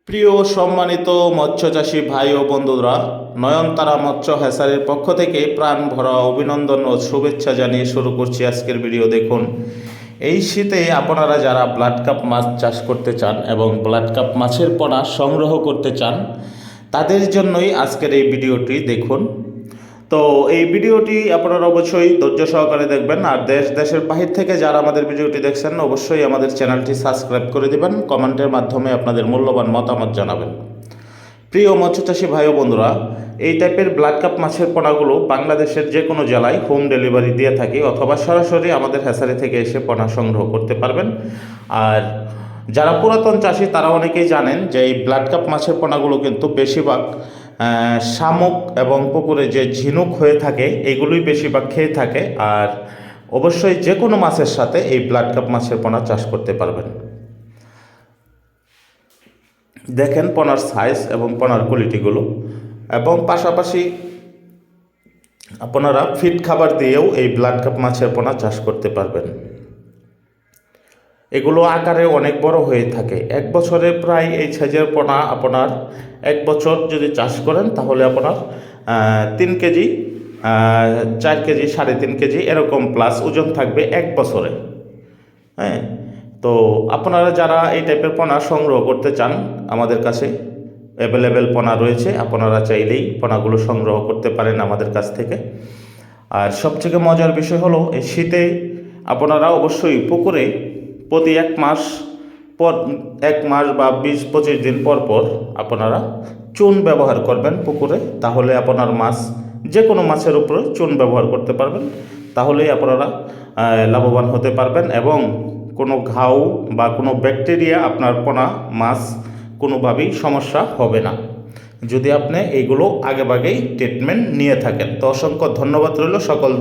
প্রিয় সম্মানিত মৎস্যচাষী ভাই ও বন্ধুরা, নয়নতারা মৎস্য হ্যাচারির পক্ষ থেকে প্রাণ ভরা অভিনন্দন ও শুভেচ্ছা জানিয়ে শুরু করছি আজকের ভিডিও। দেখুন, এই শীতে আপনারা যারা ব্লাড কাপ মাছ চাষ করতে চান এবং ব্লাড কাপ মাছের পোনা সংগ্রহ করতে চান, তাদের জন্যই আজকের এই ভিডিওটি দেখুন। তো এই ভিডিওটি আপনারা অবশ্যই ধৈর্য সহকারে দেখবেন, আর দেশের বাহির থেকে যারা আমাদের ভিডিওটি দেখছেন অবশ্যই আমাদের চ্যানেলটি সাবস্ক্রাইব করে দিবেন, কমেন্টের মাধ্যমে আপনাদের মূল্যবান মতামত জানাবেন। প্রিয় মৎস্যচাষী ভাই ও বন্ধুরা, এই টাইপের ব্লাড কাপ মাছের পোনাগুলো বাংলাদেশের যে কোনো জেলায় হোম ডেলিভারি দিয়ে থাকি, অথবা সরাসরি আমাদের হ্যাচারি থেকে এসে পোনা সংগ্রহ করতে পারবেন। আর যারা পুরাতন চাষি তারা অনেকেই জানেন যে এই ব্লাড কাপ মাছের পোনাগুলো কিন্তু বেশিরভাগ শামুক এবং পুকুরে যে ঝিনুক হয়ে থাকে এগুলোই বেশিরভাগ খেয়ে থাকে। আর অবশ্যই যে কোনো মাছের সাথে এই ব্লাড কাপ মাছের পোনা চাষ করতে পারবেন। দেখেন পোনার সাইজ এবং পোনার কোয়ালিটিগুলো, এবং পাশাপাশি আপনারা ফিড খাবার দিয়েও এই ব্লাড কাপ মাছের পোনা চাষ করতে পারবেন। এগুলো আকারে অনেক বড় হয়ে থাকে, এক বছরে প্রায় এই সাইজের পোনা আপনার এক বছর যদি চাষ করেন তাহলে আপনার 3 কেজি 4 কেজি 3.5 কেজি এরকম প্লাস ওজন থাকবে এক বছরে। হ্যাঁ, তো আপনারা যারা এই টাইপের পোনা সংগ্রহ করতে চান, আমাদের কাছে অ্যাভেলেবেল পোনা রয়েছে, আপনারা চাইলেই পোনাগুলো সংগ্রহ করতে পারেন আমাদের কাছ থেকে। আর সবথেকে মজার বিষয় হলো এই শীতে আপনারা অবশ্যই পুকুরে প্রতি 1 মাস পর 1 মাস বা 20-25 দিন পর পর আপনারা চুন ব্যবহার করবেন পুকুরে, তাহলে আপনার মাছ যে কোনো মাছের উপরে চুন ব্যবহার করতে পারবেন, তাহলেই আপনারা লাভবান হতে পারবেন এবং কোনো ঘাও বা কোনো ব্যাকটেরিয়া আপনার পোনা মাছ কোনোভাবেই সমস্যা হবে না, যদি আপনি এইগুলো আগেভাগেই ট্রিটমেন্ট নিয়ে থাকেন। তো অসংখ্য ধন্যবাদ রইল সকল।